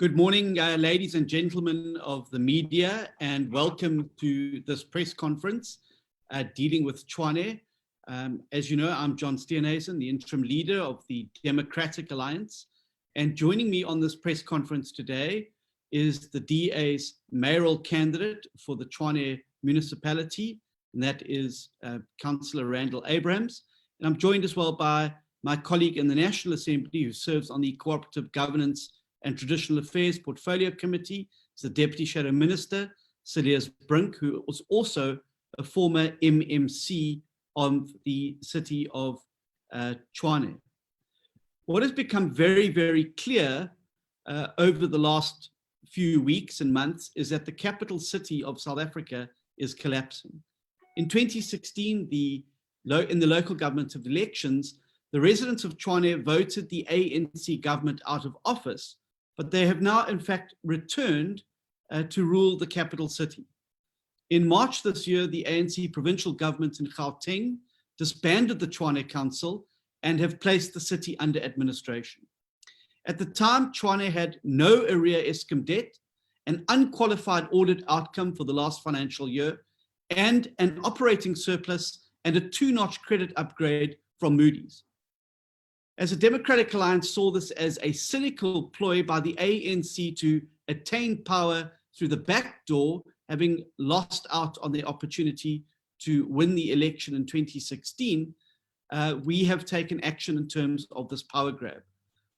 Good morning, ladies and gentlemen of the media, and welcome to this press conference dealing with Tshwane. As you know, I'm John Steenhuisen, the interim leader of the Democratic Alliance, and joining me on this press conference today is the DA's mayoral candidate for the Tshwane municipality, and that is Councillor Randall Williams. And I'm joined as well by my colleague in the National Assembly who serves on the Cooperative Governance and Traditional Affairs Portfolio Committee. Is the Deputy Shadow Minister, Cilliers Brink, who was also a former MMC of the city of Tshwane. What has become very, very clear over the last few weeks and months is that the capital city of South Africa is collapsing. In 2016, in the local government elections, the residents of Tshwane voted the ANC government out of office, but they have now, in fact, returned to rule the capital city. In March this year, the ANC provincial government in Gauteng disbanded the Tshwane Council and have placed the city under administration. At the time, Tshwane had no arrear Eskom debt, an unqualified audit outcome for the last financial year, and an operating surplus and a two-notch credit upgrade from Moody's. As a Democratic Alliance saw this as a cynical ploy by the ANC to attain power through the back door, having lost out on the opportunity to win the election in 2016, we have taken action in terms of this power grab.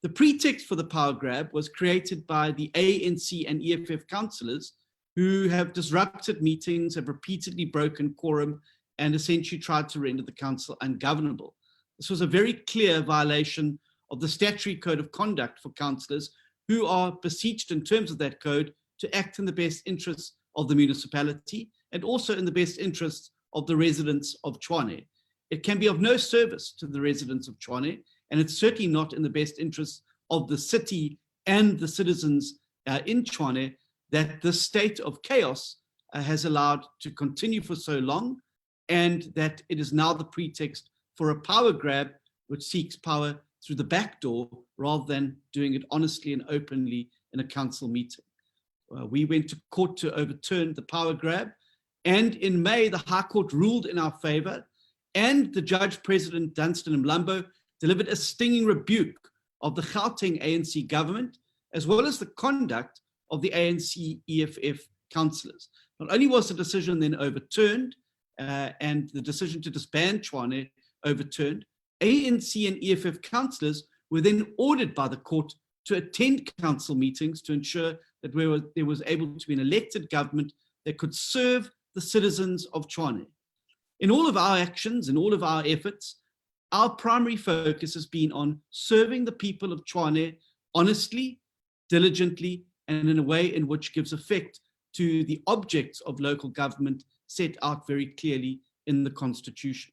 The pretext for the power grab was created by the ANC and EFF councillors who have disrupted meetings, have repeatedly broken quorum, and essentially tried to render the council ungovernable. This was a very clear violation of the statutory code of conduct for councillors who are beseeched in terms of that code to act in the best interests of the municipality and also in the best interests of the residents of Tshwane. It can be of no service to the residents of Tshwane, and it's certainly not in the best interests of the city and the citizens in Tshwane that this state of chaos has allowed to continue for so long, and that it is now the pretext for a power grab which seeks power through the back door rather than doing it honestly and openly in a council meeting. We went to court to overturn the power grab, and in May, the High Court ruled in our favor, and the Judge President Dunstan Mlambo delivered a stinging rebuke of the Gauteng ANC government, as well as the conduct of the ANC EFF councillors. Not only was the decision then overturned, and the decision to disband Tshwane overturned, ANC and EFF councillors were then ordered by the court to attend council meetings to ensure that there was able to be an elected government that could serve the citizens of Tshwane. In all of our actions, in all of our efforts, our primary focus has been on serving the people of Tshwane honestly, diligently, and in a way in which gives effect to the objects of local government set out very clearly in the Constitution.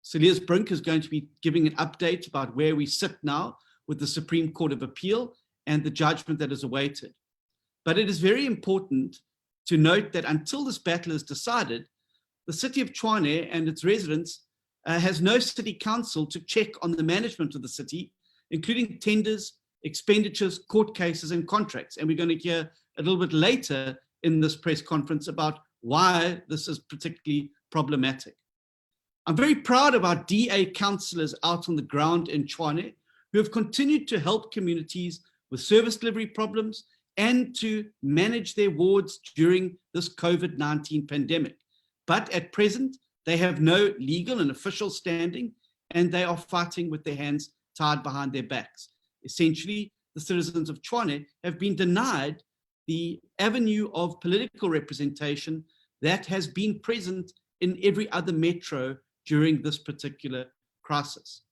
Cilliers Brink is going to be giving an update about where we sit now with the Supreme Court of Appeal and the judgment that is awaited. But it is very important to note that until this battle is decided, the city of Tshwane and its residents has no city council to check on the management of the city, including tenders, expenditures, court cases, and contracts. And we're going to hear a little bit later in this press conference about why this is particularly problematic. I'm very proud of our DA councillors out on the ground in Tshwane who have continued to help communities with service delivery problems and to manage their wards during this COVID-19 pandemic. But at present, they have no legal and official standing, and they are fighting with their hands tied behind their backs. Essentially, the citizens of Tshwane have been denied the avenue of political representation that has been present in every other metro during this particular crisis.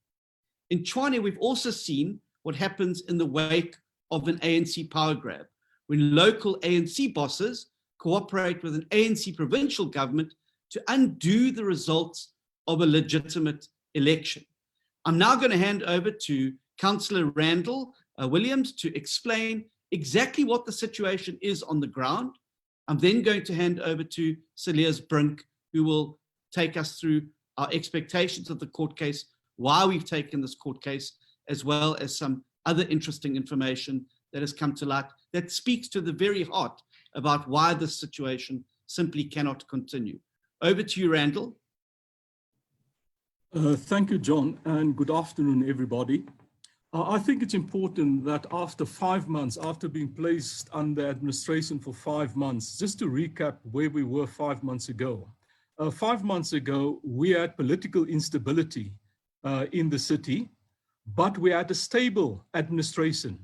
In Tshwane, we've also seen what happens in the wake of an ANC power grab, when local ANC bosses cooperate with an ANC provincial government to undo the results of a legitimate election. I'm now going to hand over to Councillor Randall Williams to explain exactly what the situation is on the ground. I'm then going to hand over to Cilliers Brink, who will take us through our expectations of the court case, why we've taken this court case, as well as some other interesting information that has come to light that speaks to the very heart about why this situation simply cannot continue. Over to you, Randall. Thank you, John, and good afternoon, everybody. I think it's important that after 5 months, after being placed under administration for 5 months, just to recap where we were 5 months ago. 5 months ago, we had political instability in the city, but we had a stable administration.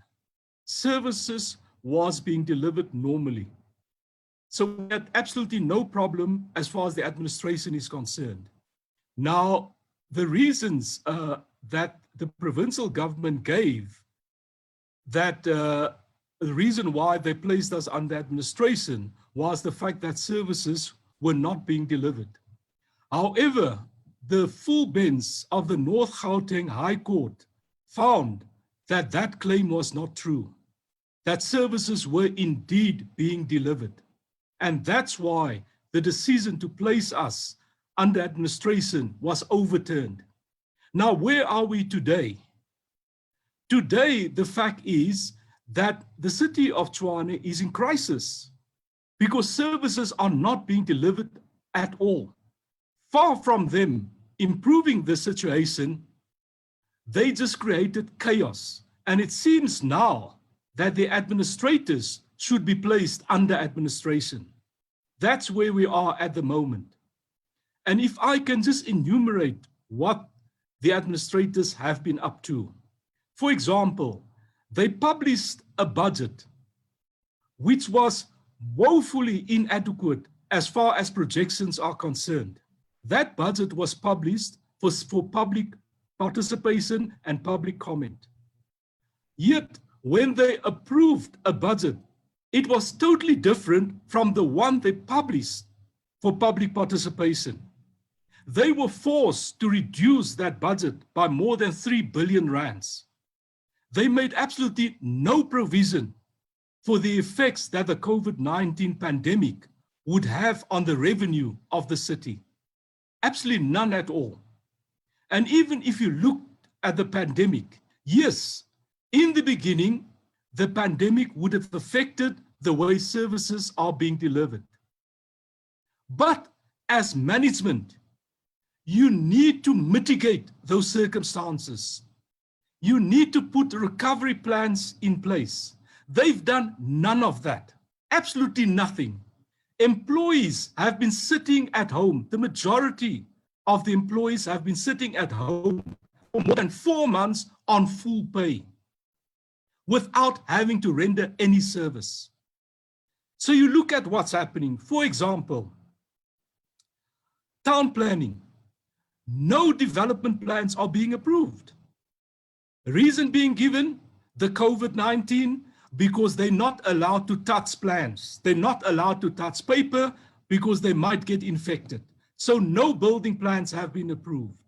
Services was being delivered normally. So we had absolutely no problem as far as the administration is concerned. Now, the reasons that the provincial government gave, that the reason why they placed us under administration was the fact that services were not being delivered. However, the full bench of the North Gauteng High Court found that that claim was not true, that services were indeed being delivered. And that's why the decision to place us under administration was overturned. Now, where are we today? Today, the fact is that the city of Tshwane is in crisis because services are not being delivered at all. Far from them improving the situation, they just created chaos. And it seems now that the administrators should be placed under administration. That's where we are at the moment. And if I can just enumerate what the administrators have been up to. For example, they published a budget which was woefully inadequate as far as projections are concerned. That budget was published for public participation and public comment. Yet, when they approved a budget, it was totally different from the one they published for public participation. They were forced to reduce that budget by more than 3 billion rands. They made absolutely no provision for the effects that the COVID-19 pandemic would have on the revenue of the city. Absolutely none at all. And even if you look at the pandemic, yes, in the beginning, the pandemic would have affected the way services are being delivered. But as management, you need to mitigate those circumstances. You need to put recovery plans in place. They've done none of that, absolutely nothing. Employees have been sitting at home. The majority of the employees have been sitting at home for more than 4 months on full pay without having to render any service. So you look at what's happening. For example, town planning. No development plans are being approved. Reason being given, the COVID-19, because they're not allowed to touch plans. They're not allowed to touch paper because they might get infected. So no building plans have been approved.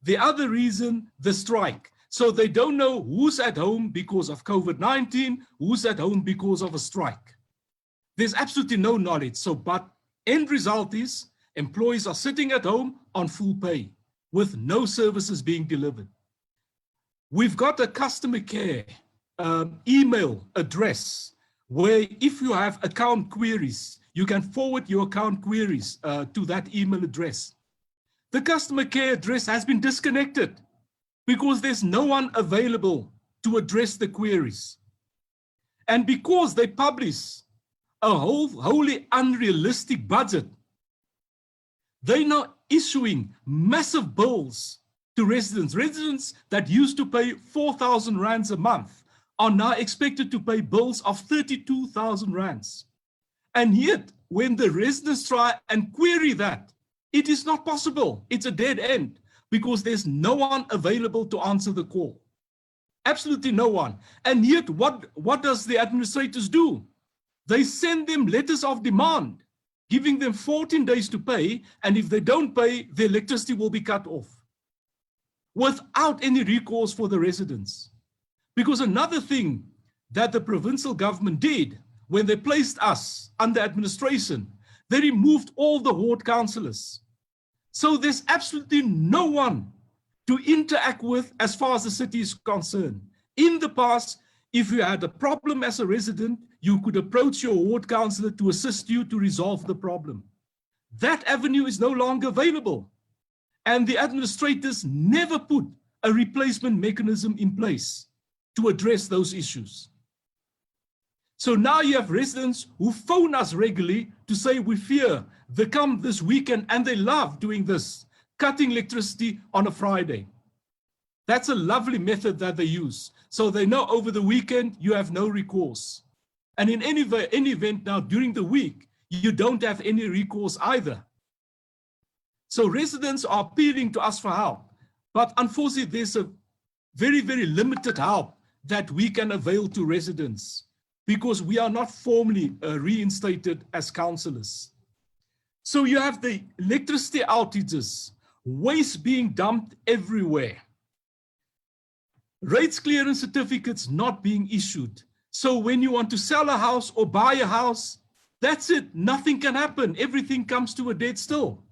The other reason, the strike. So they don't know who's at home because of COVID-19, who's at home because of a strike. There's absolutely no knowledge. So, but end result is employees are sitting at home on full pay with no services being delivered. We've got a customer care email address where if you have account queries, you can forward your account queries to that email address. The customer care address has been disconnected because there's no one available to address the queries. And because they publish a wholly unrealistic budget, they're now issuing massive bills to residents. Residents that used to pay 4,000 rands a month are now expected to pay bills of 32,000 rands. And yet, when the residents try and query that, it is not possible. It's a dead end because there's no one available to answer the call. Absolutely no one. And yet, what does the administrators do? They send them letters of demand, giving them 14 days to pay, and if they don't pay, the electricity will be cut off without any recourse for the residents. Because another thing that the provincial government did when they placed us under administration, they removed all the ward councillors. So there's absolutely no one to interact with as far as the city is concerned. In the past, If you had a problem as a resident, you could approach your ward councillor to assist you to resolve the problem. That avenue is no longer available. And the administrators never put a replacement mechanism in place to address those issues. So now you have residents who phone us regularly to say, we fear they come this weekend, and they love doing this, cutting electricity on a Friday. That's a lovely method that they use. So they know over the weekend you have no recourse. And in any event now during the week, you don't have any recourse either. So residents are appealing to us for help. But unfortunately, there's a very, very limited help that we can avail to residents because we are not formally reinstated as councillors. So you have the electricity outages, waste being dumped everywhere, rates clearance certificates not being issued. So when you want to sell a house or buy a house, that's it, nothing can happen. Everything comes to a dead still.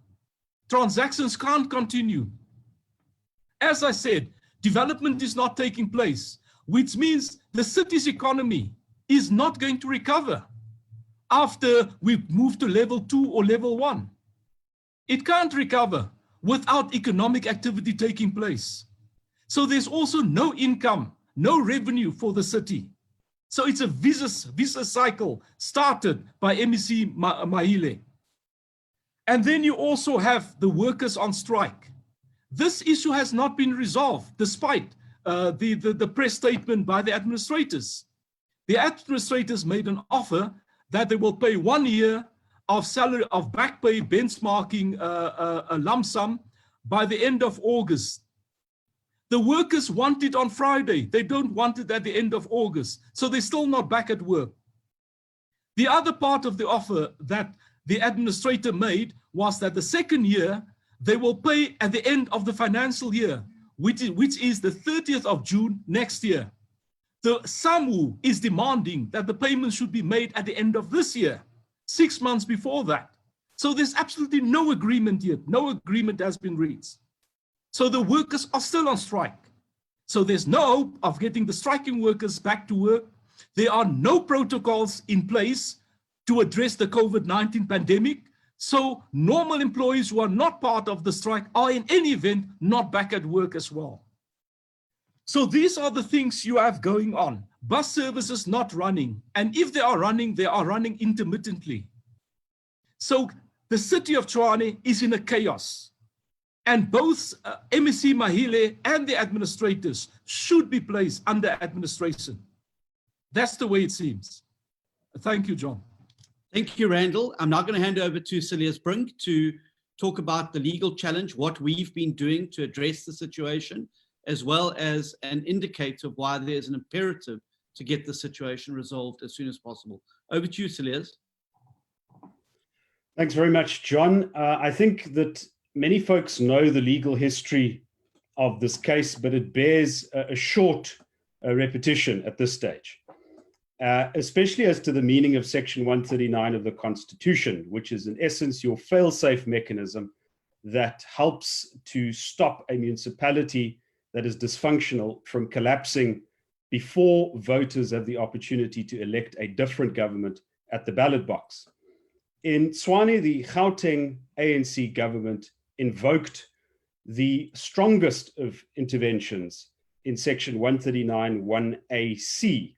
Transactions can't continue. As I said, development is not taking place, which means the city's economy is not going to recover after we've moved to level 2 or level 1. It can't recover without economic activity taking place. So there's also no income, no revenue for the city. So it's a vicious cycle started by MEC Mahile. And then you also have the workers on strike. This issue has not been resolved despite the press statement by the administrators. The administrators made an offer that they will pay 1 year of salary of back pay benchmarking a lump sum by the end of August. The workers want it on Friday. They don't want it at the end of August. So they're still not back at work. The other part of the offer that the administrator made was that the second year, they will pay at the end of the financial year, which is the 30th of June next year. The SAMU is demanding that the payment should be made at the end of this year, 6 months before that. So there's absolutely no agreement yet. No agreement has been reached. So the workers are still on strike. So there's no hope of getting the striking workers back to work. There are no protocols in place to address the COVID-19 pandemic. So normal employees who are not part of the strike are in any event not back at work as well. So these are the things you have going on. Bus services not running. And if they are running intermittently. So the city of Tshwane is in a chaos. And both MEC Mahile and the administrators should be placed under administration. That's the way it seems. Thank you, John. Thank you, Randall. I'm now going to hand over to Cilliers Brink to talk about the legal challenge, what we've been doing to address the situation, as well as an indicator of why there's an imperative to get the situation resolved as soon as possible. Over to you, Cilliers. Thanks very much, John. I think that many folks know the legal history of this case, but it bears a short repetition at this stage, especially as to the meaning of Section 139 of the Constitution, which is in essence your fail-safe mechanism that helps to stop a municipality that is dysfunctional from collapsing before voters have the opportunity to elect a different government at the ballot box. In Tshwane, the Gauteng ANC government invoked the strongest of interventions in Section 139 1AC,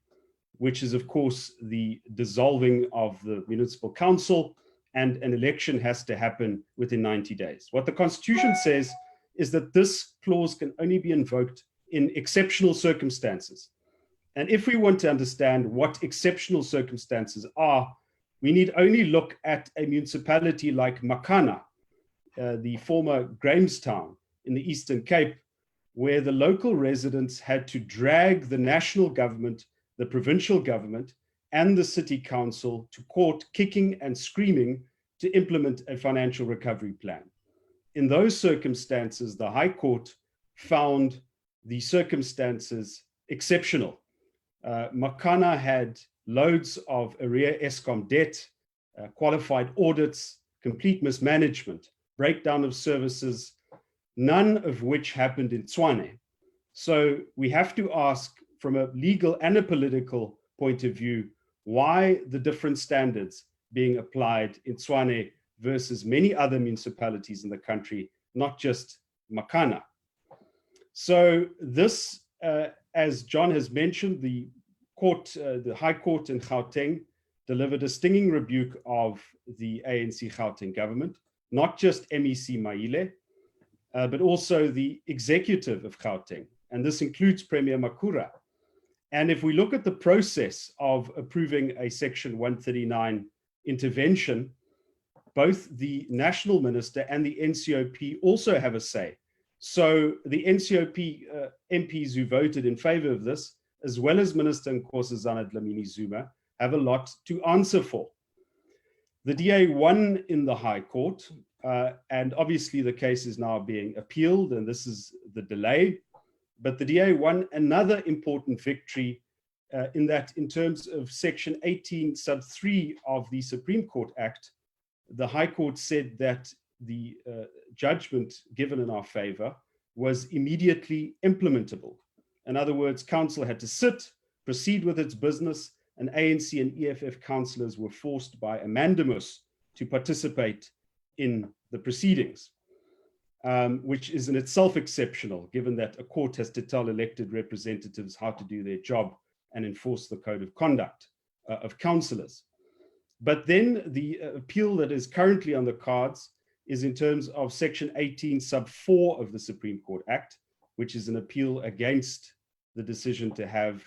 which is, of course, the dissolving of the municipal council, and an election has to happen within 90 days. What the Constitution says is that this clause can only be invoked in exceptional circumstances. And if we want to understand what exceptional circumstances are, we need only look at a municipality like Makana, the former Grahamstown in the Eastern Cape, where the local residents had to drag the national government, the provincial government, and the city council to court, kicking and screaming to implement a financial recovery plan. In those circumstances, the High Court found the circumstances exceptional. Makana had loads of arrear Eskom debt, qualified audits, complete mismanagement, breakdown of services, none of which happened in Tshwane. So we have to ask from a legal and a political point of view, why the different standards being applied in Tshwane versus many other municipalities in the country, not just Makana. So this, as John has mentioned, the High Court in Gauteng delivered a stinging rebuke of the ANC Gauteng government, not just MEC Maile, but also the executive of Gauteng. And this includes Premier Makura. And if we look at the process of approving a Section 139 intervention, both the national minister and the NCOP also have a say. So the NCOP MPs who voted in favor of this, as well as Minister Nkosazana Dlamini Zuma, have a lot to answer for. The DA won in the High Court, and obviously the case is now being appealed, and this is the delay. But the DA won another important victory in that, in terms of Section 18 sub 3 of the Supreme Court Act, the High Court said that the judgment given in our favor was immediately implementable. In other words, council had to sit, proceed with its business, and ANC and EFF councillors were forced by a mandamus to participate in the proceedings, which is in itself exceptional, given that a court has to tell elected representatives how to do their job and enforce the code of conduct of councillors. But then the appeal that is currently on the cards is in terms of Section 18 sub 4 of the Supreme Court Act, which is an appeal against the decision to have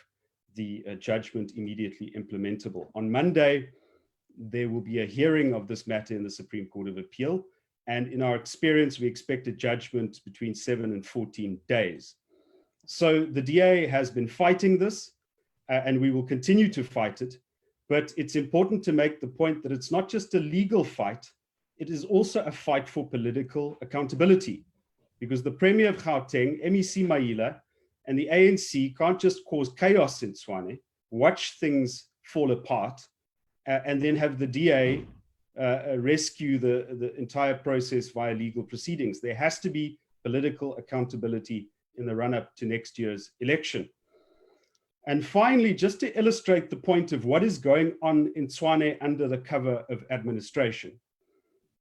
the judgment immediately implementable. On Monday, there will be a hearing of this matter in the Supreme Court of Appeal. And in our experience, we expect a judgment between 7 and 14 days. So the DA has been fighting this, and we will continue to fight it. But it's important to make the point that it's not just a legal fight, it is also a fight for political accountability. Because the Premier of Gauteng, MEC Maile, and the ANC can't just cause chaos in Tshwane, watch things fall apart, and then have the DA rescue the entire process via legal proceedings. There has to be political accountability in the run-up to next year's election. And finally, just to illustrate the point of what is going on in Tshwane under the cover of administration,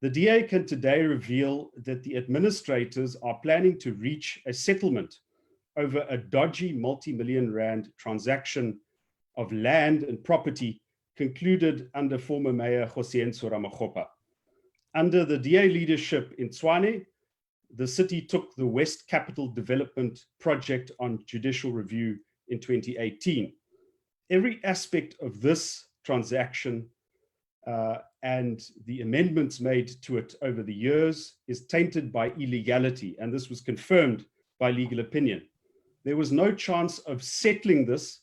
the DA can today reveal that the administrators are planning to reach a settlement over a dodgy multi-million rand transaction of land and property concluded under former Mayor Josienzo Ramakgopa. Under the DA leadership in Tshwane, the city took the West Capital Development Project on judicial review in 2018. Every aspect of this transaction and the amendments made to it over the years is tainted by illegality, and this was confirmed by legal opinion. There was no chance of settling this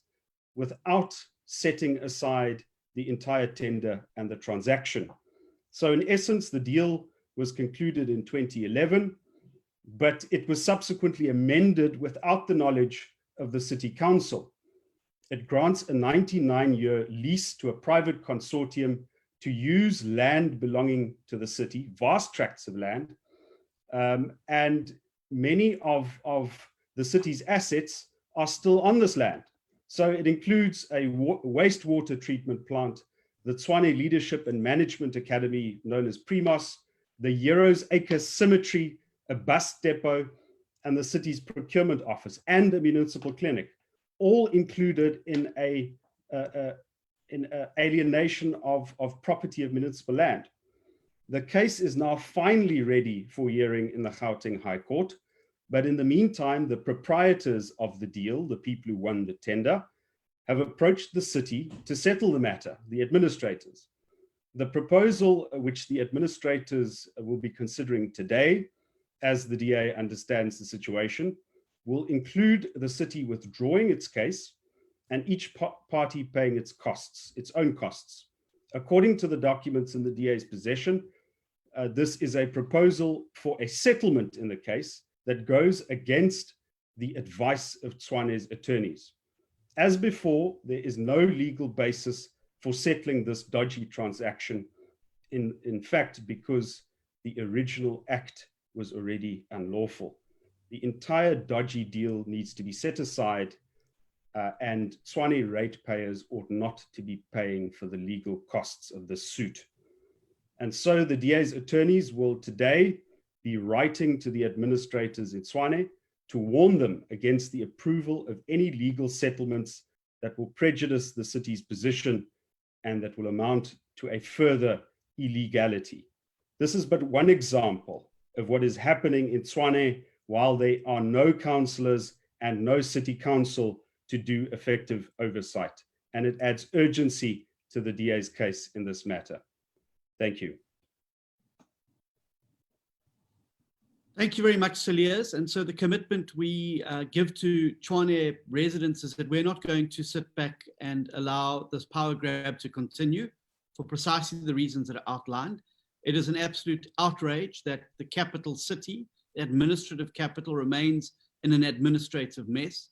without setting aside the entire tender and the transaction. So in essence, the deal was concluded in 2011, but it was subsequently amended without the knowledge of the city council. It grants a 99-year lease to a private consortium to use land belonging to the city, vast tracts of land, and many of the city's assets are still on this land. So it includes a wastewater treatment plant, the Tshwane Leadership and Management Academy, known as PRIMOS, the Heroes Acre Cemetery, a bus depot, and the city's procurement office, and a municipal clinic, all included in alienation of property of municipal land. The case is now finally ready for hearing in the Gauteng High Court. But in the meantime, the proprietors of the deal, the people who won the tender, have approached the city to settle the matter, the administrators. The proposal which the administrators will be considering today, as the DA understands the situation, will include the city withdrawing its case and each party paying its costs, its own costs. According to the documents in the DA's possession, this is a proposal for a settlement in the case that goes against the advice of Tshwane's attorneys. As before, there is no legal basis for settling this dodgy transaction, in fact, because the original act was already unlawful. The entire dodgy deal needs to be set aside and Tshwane ratepayers ought not to be paying for the legal costs of this suit. And so the DA's attorneys will today be writing to the administrators in Tshwane to warn them against the approval of any legal settlements that will prejudice the city's position and that will amount to a further illegality. This is but one example of what is happening in Tshwane while there are no councillors and no city council to do effective oversight. And it adds urgency to the DA's case in this matter. Thank you. Thank you very much, Cilliers. And so the commitment we give to Tshwane residents is that we're not going to sit back and allow this power grab to continue for precisely the reasons that are outlined. It is an absolute outrage that the capital city, the administrative capital, remains in an administrative mess,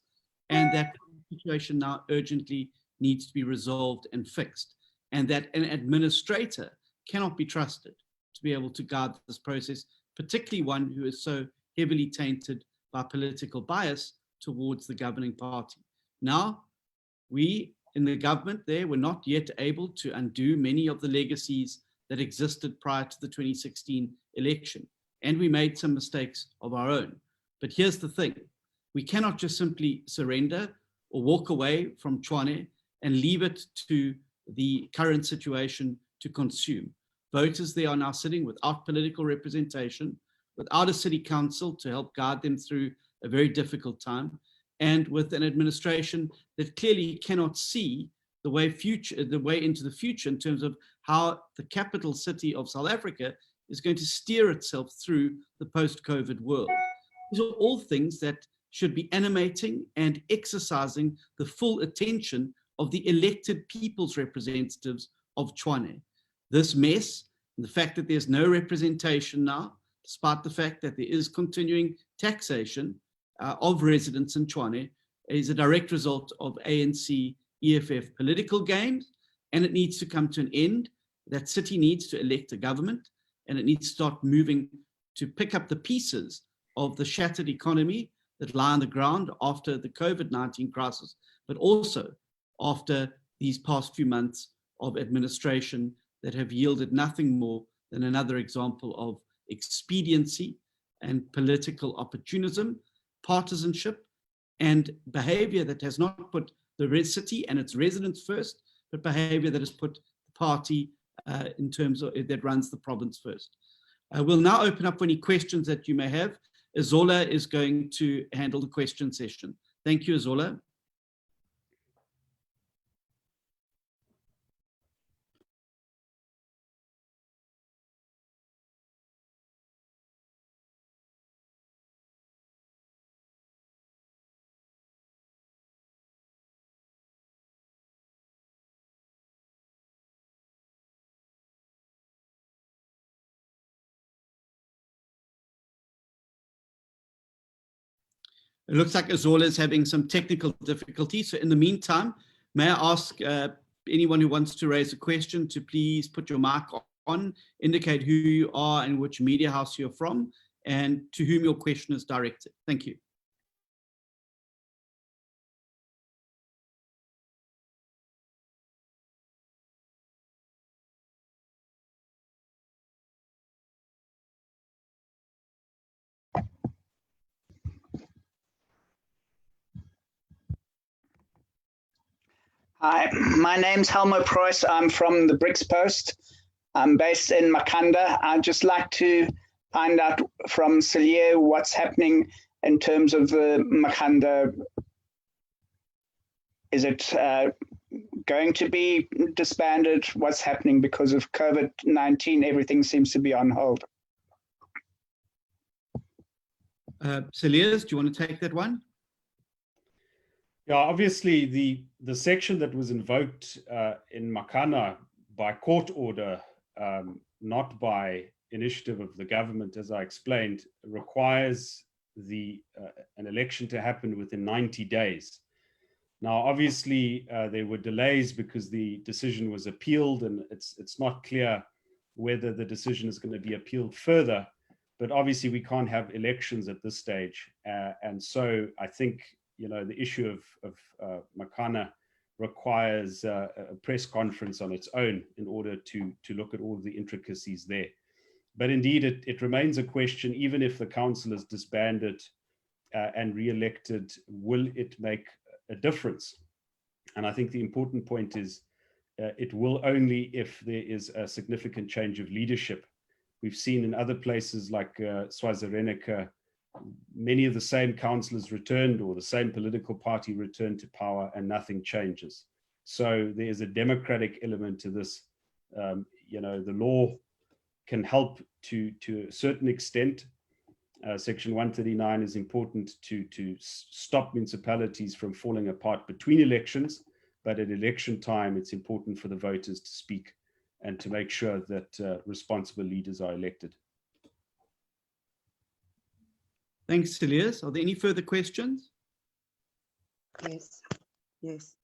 and that the situation now urgently needs to be resolved and fixed, and that an administrator cannot be trusted to be able to guide this process, particularly one who is so heavily tainted by political bias towards the governing party. Now, we in the government there were not yet able to undo many of the legacies that existed prior to the 2016 election, and we made some mistakes of our own. But here's the thing, we cannot just simply surrender or walk away from Tshwane and leave it to the current situation to consume. Voters there are now sitting without political representation, without a city council to help guide them through a very difficult time, and with an administration that clearly cannot see the way into the future in terms of how the capital city of South Africa is going to steer itself through the post-COVID world. These are all things that should be animating and exercising the full attention of the elected people's representatives of Tshwane. This mess, and the fact that there's no representation now, despite the fact that there is continuing taxation of residents in Tshwane, is a direct result of ANC-EFF political games, and it needs to come to an end. That city needs to elect a government, and it needs to start moving to pick up the pieces of the shattered economy that lie on the ground after the COVID-19 crisis, but also after these past few months of administration that have yielded nothing more than another example of expediency and political opportunism, partisanship, and behavior that has not put the city and its residents first, but behavior that has put the party in terms of that runs the province first. We'll now open up for any questions that you may have. Zola is going to handle the question session. Thank you, Zola. It looks like Zola is having some technical difficulties. So in the meantime, may I ask anyone who wants to raise a question to please put your mic on, indicate who you are and which media house you're from, and to whom your question is directed. Thank you. Hi, my name's Helmo Preuss. I'm from the Bricks Post. I'm based in Makanda. I'd just like to find out from Cilliers what's happening in terms of the Makanda. Is it going to be disbanded? What's happening because of COVID-19? Everything seems to be on hold. Cilliers, do you want to take that one? Yeah, obviously the section that was invoked in Makana by court order, not by initiative of the government, as I explained, requires an election to happen within 90 days. Now, obviously, there were delays because the decision was appealed, and it's not clear whether the decision is going to be appealed further. But obviously, we can't have elections at this stage, and so I think the issue of Makana requires a press conference on its own in order to look at all of the intricacies there. But indeed, it remains a question, even if the council is disbanded and re-elected, will it make a difference? And I think the important point is it will only if there is a significant change of leadership. We've seen in other places like Swaziland, many of the same councillors returned, or the same political party returned to power, and nothing changes. So there is a democratic element to this. The law can help to a certain extent. Section 139 is important to stop municipalities from falling apart between elections, but at election time, it's important for the voters to speak and to make sure that responsible leaders are elected. Thanks, Cilliers. Are there any further questions? Yes. Yes.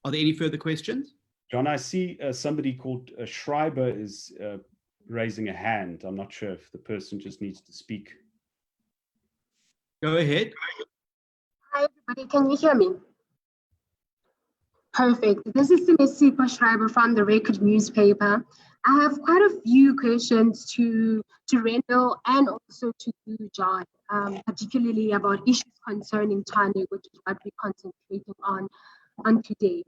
Are there any further questions? John, I see somebody called Schreiber is raising a hand. I'm not sure if the person just needs to speak. Go ahead. Hi, everybody. Can you hear me? Perfect. This is Cilliers Schreiber from the Record newspaper. I have quite a few questions to Randall and also to you, John, particularly about issues concerning Tshwane, which is what we're concentrating on today.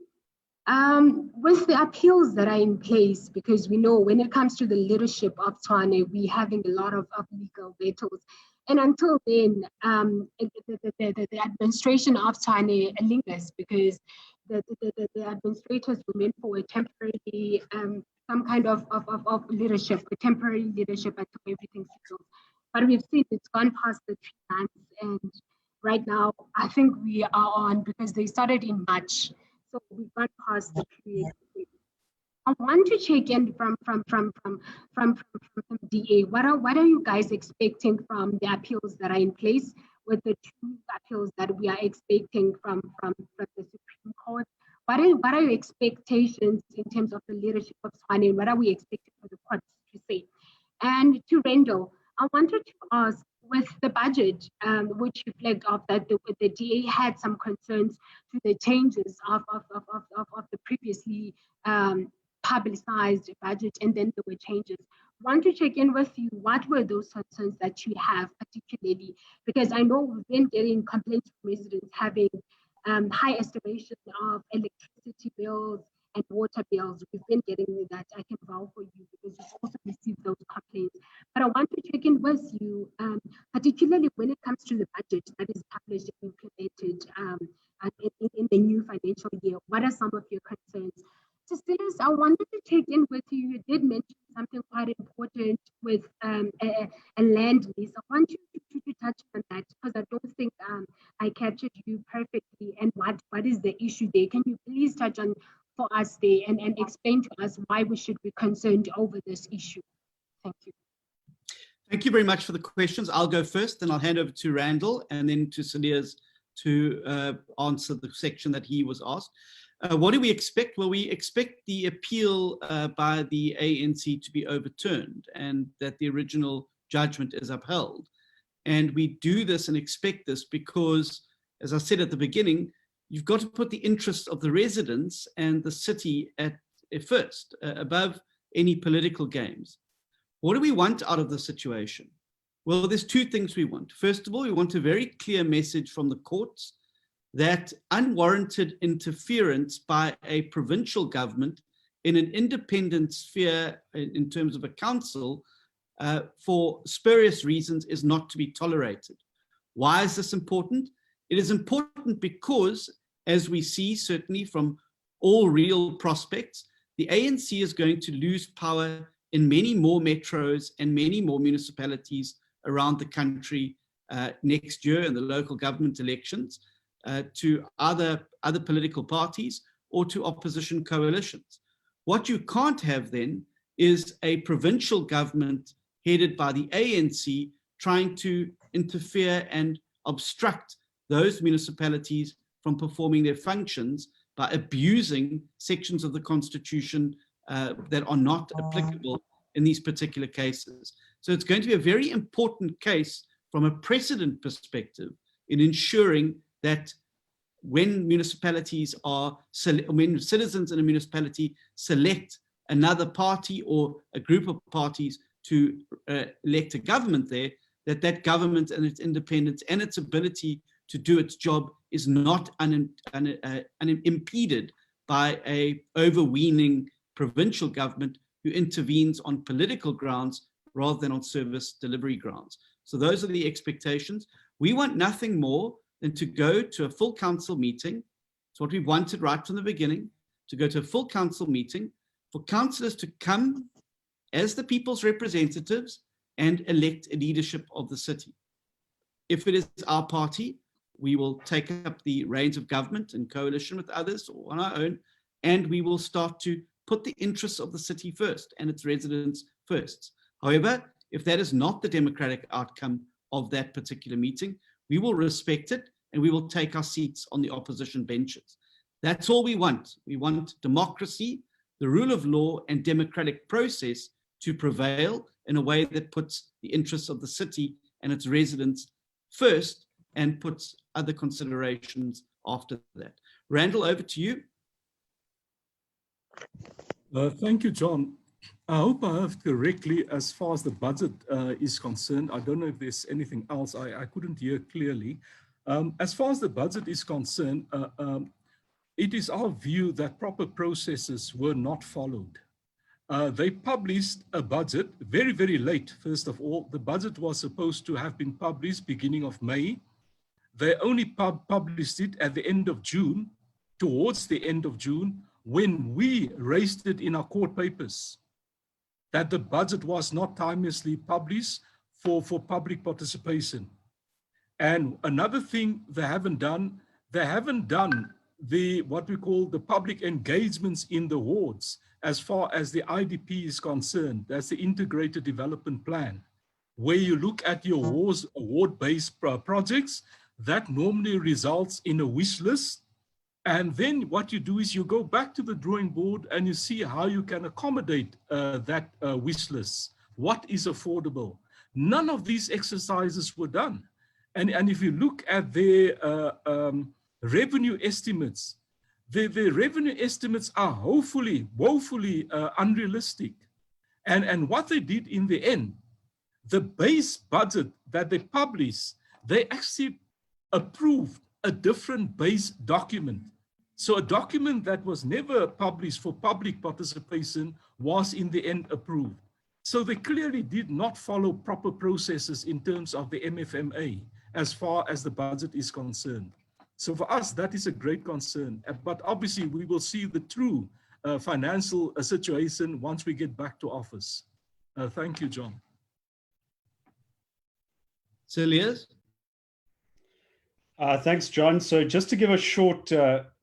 With the appeals that are in place, because we know when it comes to the leadership of Tshwane, we're having a lot of legal battles. And until then, the administration of Tshwane lingers, because the administrators were meant for a temporary, some kind of leadership, a temporary leadership until everything settles. But we've seen it's gone past the 3 months, and right now I think we are on, because they started in March, so we've gone past the period. I want to check in from DA. What are you guys expecting from the appeals that are in place, with the 2 appeals that we are expecting from the Supreme Court? What are your expectations in terms of the leadership of Tshwane? What are we expecting for the courts to say? And to Randall, I wanted to ask, with the budget, which you flagged off that the DA had some concerns to the changes of the previously publicized budget, and then there were changes. I want to check in with you, what were those concerns that you have particularly? Because I know we've been getting complaints from residents having high estimation of electricity bills and water bills. We've been getting that. I can vouch for you because you've also received those complaints. But I want to check in with you, particularly when it comes to the budget that is published and implemented in the new financial year. What are some of your concerns? So, Cilliers, I wanted to check in with you. You did mention something quite important with a land lease. I want you to touch on that, because I don't think I captured you perfectly. And what is the issue there? Can you please touch on for us there and explain to us why we should be concerned over this issue? Thank you. Thank you very much for the questions. I'll go first, then I'll hand over to Randall, and then to Cilliers to answer the section that he was asked. What do we expect? Well, we expect the appeal by the ANC to be overturned and that the original judgment is upheld. And we do this and expect this because, as I said at the beginning, you've got to put the interests of the residents and the city at first, above any political games. What do we want out of the situation? Well, there's 2 things we want. First of all, we want a very clear message from the courts that unwarranted interference by a provincial government in an independent sphere in terms of a council for spurious reasons is not to be tolerated. Why is this important? It is important because, as we see certainly from all real prospects, the ANC is going to lose power in many more metros and many more municipalities around the country next year in the local government elections, to other political parties or to opposition coalitions. What you can't have then is a provincial government headed by the ANC trying to interfere and obstruct those municipalities from performing their functions by abusing sections of the Constitution that are not applicable in these particular cases. So it's going to be a very important case from a precedent perspective in ensuring that when municipalities are, when citizens in a municipality select another party or a group of parties to elect a government there, that government and its independence and its ability to do its job is not unimpeded by a overweening provincial government who intervenes on political grounds rather than on service delivery grounds. So those are the expectations. We want nothing more than to go to a full council meeting. It's what we wanted right from the beginning, to go to a full council meeting, for councillors to come as the people's representatives and elect a leadership of the city. If it is our party, we will take up the reins of government in coalition with others or on our own, and we will start to put the interests of the city first and its residents first. However, if that is not the democratic outcome of that particular meeting, we will respect it and we will take our seats on the opposition benches. That's all we want. We want democracy, the rule of law, and democratic process to prevail in a way that puts the interests of the city and its residents first and puts other considerations after that. Randall, over to you. Thank you, John. I hope I have correctly as far as the budget is concerned. I don't know if there's anything else I couldn't hear clearly. As far as the budget is concerned, it is our view that proper processes were not followed. They published a budget very, very late. First of all, the budget was supposed to have been published beginning of May. They only published it at the end of June, towards the end of June, when we raised it in our court papers, that the budget was not timelessly published for public participation. And another thing they haven't done what we call the public engagements in the wards as far as the IDP is concerned. That's the Integrated Development Plan, where you look at your ward-based projects. That normally results in a wish list. And then what you do is you go back to the drawing board and you see how you can accommodate that wish list. What is affordable? None of these exercises were done. And if you look at their revenue estimates, the revenue estimates are woefully unrealistic. And what they did in the end, the base budget that they published, they actually approved a different base document. So a document that was never published for public participation was in the end approved. So they clearly did not follow proper processes in terms of the MFMA as far as the budget is concerned. So for us, that is a great concern. But obviously we will see the true financial situation once we get back to office. Thank you, John. Cilliers? Thanks, John. So just to give a short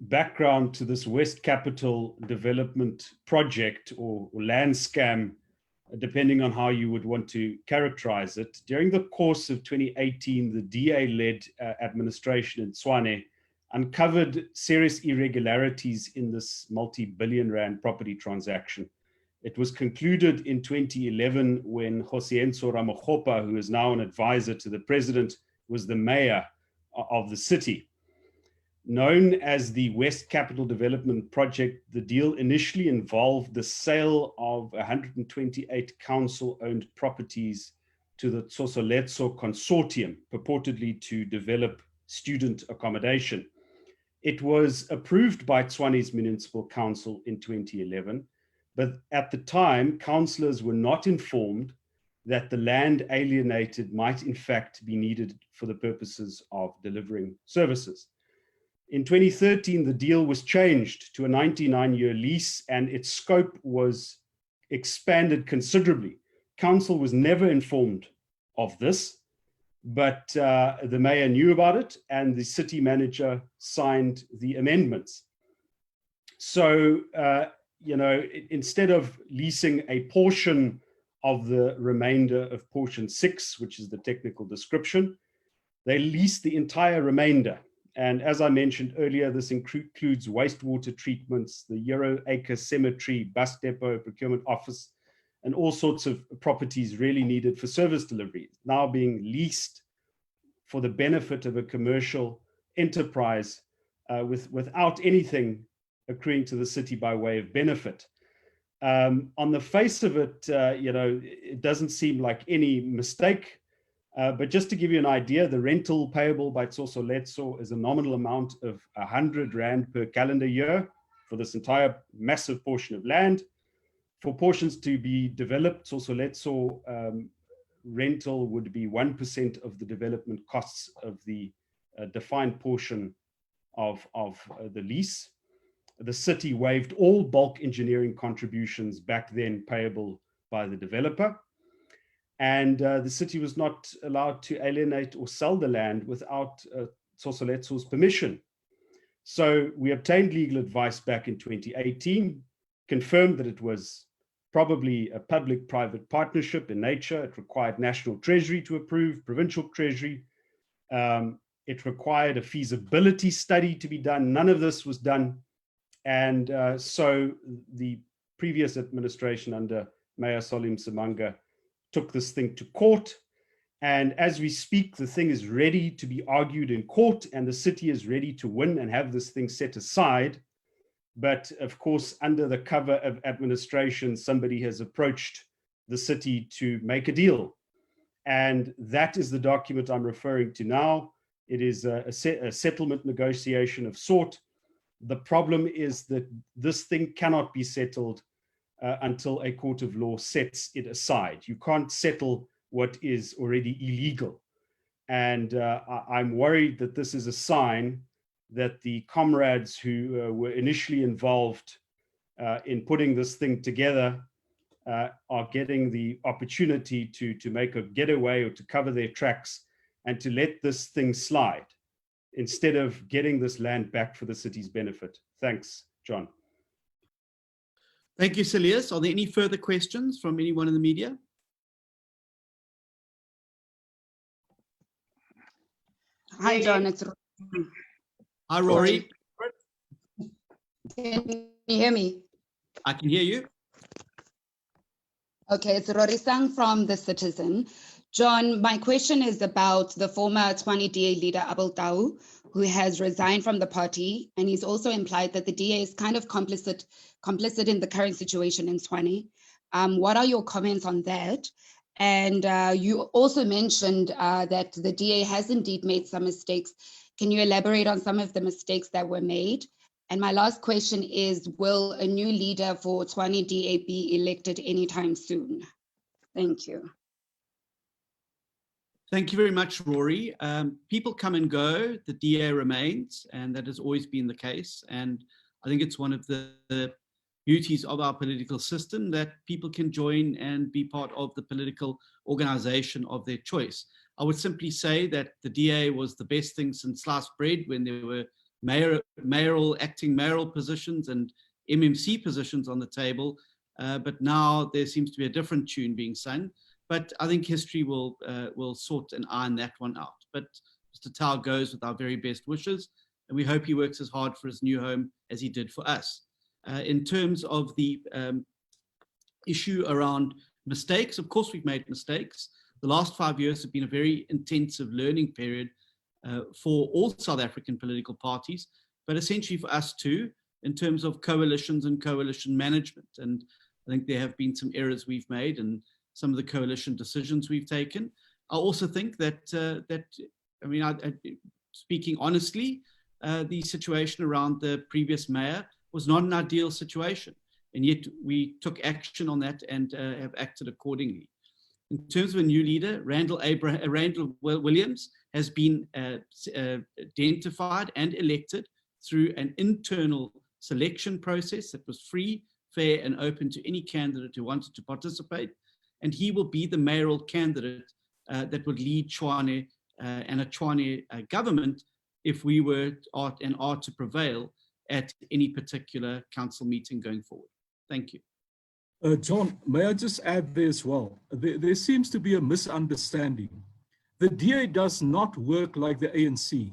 background to this West Capital Development Project or land scam, depending on how you would want to characterize it. During the course of 2018, the DA-led administration in Tshwane uncovered serious irregularities in this multi-billion rand property transaction. It was concluded in 2011 when Josienzo Ramogopa, who is now an advisor to the president, was the mayor of the city. Known as the West Capital Development Project, the deal initially involved the sale of 128 council-owned properties to the Tsosoletso Consortium, purportedly to develop student accommodation. It was approved by Tshwane's Municipal Council in 2011, but at the time, councillors were not informed that the land alienated might in fact be needed for the purposes of delivering services. In 2013, the deal was changed to a 99-year lease and its scope was expanded considerably. Council was never informed of this, but the mayor knew about it and the city manager signed the amendments. So, instead of leasing a portion of the remainder of portion 6, which is the technical description, they leased the entire remainder. And as I mentioned earlier, this includes wastewater treatments, the Euro-acre cemetery, bus depot, procurement office, and all sorts of properties really needed for service delivery, now being leased for the benefit of a commercial enterprise without anything accruing to the city by way of benefit. On the face of it, it doesn't seem like any mistake. But just to give you an idea, the rental payable by Tsosoletso is a nominal amount of 100 Rand per calendar year for this entire massive portion of land. For portions to be developed, Tsosoletso rental would be 1% of the development costs of the defined portion of the lease. The city waived all bulk engineering contributions back then payable by the developer. And the city was not allowed to alienate or sell the land without Tsosoletso's permission. So we obtained legal advice back in 2018, confirmed that it was probably a public-private partnership in nature. It required National Treasury to approve, Provincial Treasury. It required a feasibility study to be done. None of this was done. And so the previous administration under Mayor Salim Simanga took this thing to court. And as we speak, the thing is ready to be argued in court, and the city is ready to win and have this thing set aside. But of course, under the cover of administration, somebody has approached the city to make a deal. And that is the document I'm referring to now. It is a settlement negotiation of sort. The problem is that this thing cannot be settled until a court of law sets it aside. You can't settle what is already illegal. And I'm worried that this is a sign that the comrades who were initially involved in putting this thing together are getting the opportunity to make a getaway or to cover their tracks and to let this thing slide instead of getting this land back for the city's benefit. Thanks, John. Thank you, Cilliers. Are there any further questions from anyone in the media? Hi, John. It's Hi, Rory. Can you hear me? I can hear you. Okay, it's Rory Sang from The Citizen. John, my question is about the former Tshwane DA leader, Abel Tau, who has resigned from the party, and he's also implied that the DA is kind of complicit in the current situation in Tshwane. What are your comments on that? And you also mentioned that the DA has indeed made some mistakes. Can you elaborate on some of the mistakes that were made? And my last question is, will a new leader for Tshwane DA be elected anytime soon? Thank you. Thank you very much, Rory. People come and go, the DA remains, and that has always been the case. And I think it's one of the beauties of our political system that people can join and be part of the political organization of their choice. I would simply say that the DA was the best thing since sliced bread when there were acting mayoral positions and MMC positions on the table. But now there seems to be a different tune being sung. But I think history will sort and iron that one out. But Mr. Tau goes with our very best wishes, and we hope he works as hard for his new home as he did for us. In terms of the issue around mistakes, of course we've made mistakes. The last 5 years have been a very intensive learning period for all South African political parties, but essentially for us too, in terms of coalitions and coalition management. And I think there have been some errors we've made and some of the coalition decisions we've taken. I also think that, speaking honestly, the situation around the previous mayor was not an ideal situation, and yet we took action on that and have acted accordingly. In terms of a new leader, Randall Williams has been identified and elected through an internal selection process that was free, fair, and open to any candidate who wanted to participate. And he will be the mayoral candidate that would lead Tshwane and a Tshwane government if we were are to prevail at any particular council meeting going forward. Thank you. John, may I just add there as well? There seems to be a misunderstanding. The DA does not work like the ANC.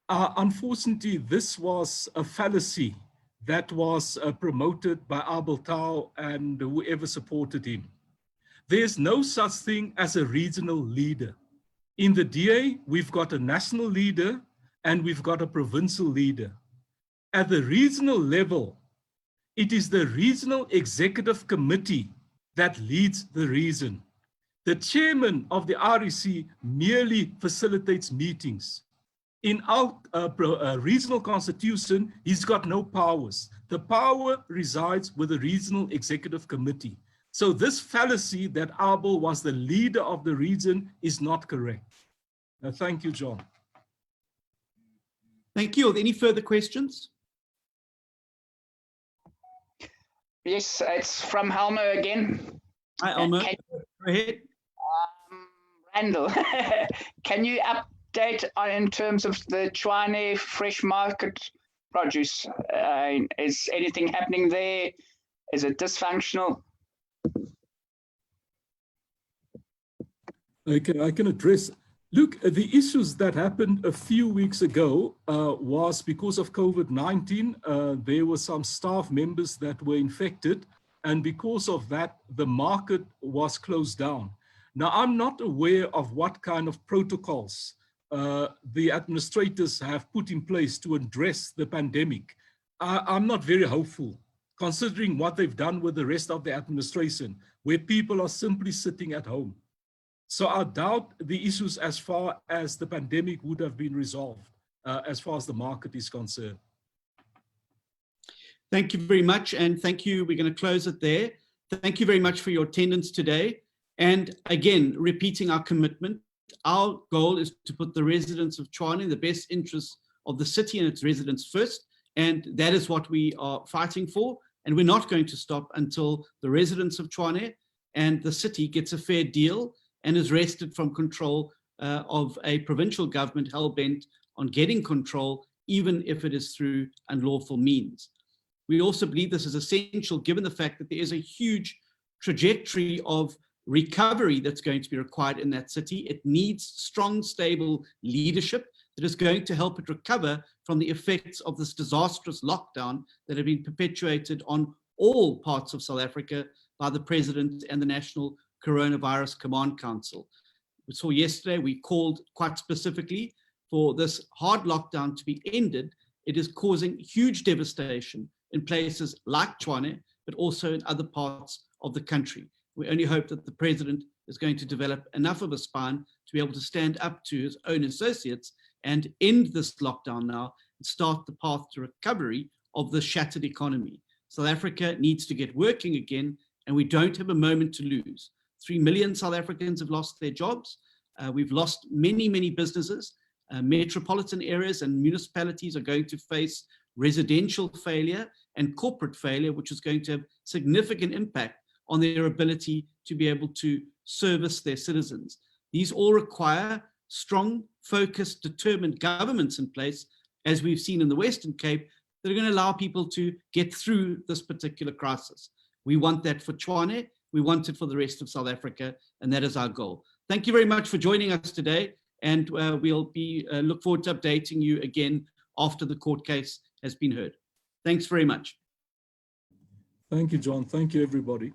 Unfortunately, this was a fallacy that was promoted by Abel Tau and whoever supported him. There's no such thing as a regional leader. In the DA, we've got a national leader and we've got a provincial leader. At the regional level, it is the regional executive committee that leads the region. The chairman of the REC merely facilitates meetings. In our regional constitution, he's got no powers. The power resides with the regional executive committee. So this fallacy that Abel was the leader of the region is not correct. Thank you, John. Thank you. Are there any further questions? Yes, it's from Helmer again. Hi, Elmer. Go ahead. Randall, can you update on in terms of the Tshwane fresh market produce? Is anything happening there? Is it dysfunctional? Okay, I can address. Look, the issues that happened a few weeks ago was because of COVID-19. There were some staff members that were infected, and because of that, the market was closed down. Now, I'm not aware of what kind of protocols the administrators have put in place to address the pandemic. I'm not very hopeful, considering what they've done with the rest of the administration, where people are simply sitting at home. So I doubt the issues as far as the pandemic would have been resolved, as far as the market is concerned. Thank you very much, and thank you. We're going to close it there. Thank you very much for your attendance today. And again, repeating our commitment, our goal is to put the residents of Tshwane in the best interests of the city and its residents first, and that is what we are fighting for. And we're not going to stop until the residents of Tshwane and the city gets a fair deal and is wrested from control of a provincial government hell-bent on getting control, even if it is through unlawful means. We also believe this is essential given the fact that there is a huge trajectory of recovery that's going to be required in that city. It needs strong, stable leadership that is going to help it recover from the effects of this disastrous lockdown that have been perpetuated on all parts of South Africa by the President and the National Coronavirus Command Council. We saw yesterday, we called quite specifically for this hard lockdown to be ended. It is causing huge devastation in places like Tshwane, but also in other parts of the country. We only hope that the President is going to develop enough of a spine to be able to stand up to his own associates and end this lockdown now and start the path to recovery of the shattered economy. South Africa needs to get working again, and we don't have a moment to lose. 3 million South Africans have lost their jobs. We've lost many, many businesses. Metropolitan areas and municipalities are going to face residential failure and corporate failure, which is going to have significant impact on their ability to be able to service their citizens. These all require strong, focused, determined governments in place, as we've seen in the Western Cape, that are going to allow people to get through this particular crisis. We want that for Tshwane, we want it for the rest of South Africa, and that is our goal. Thank you very much for joining us today, and we'll look forward to updating you again after the court case has been heard. Thanks very much. Thank you, John. Thank you, everybody.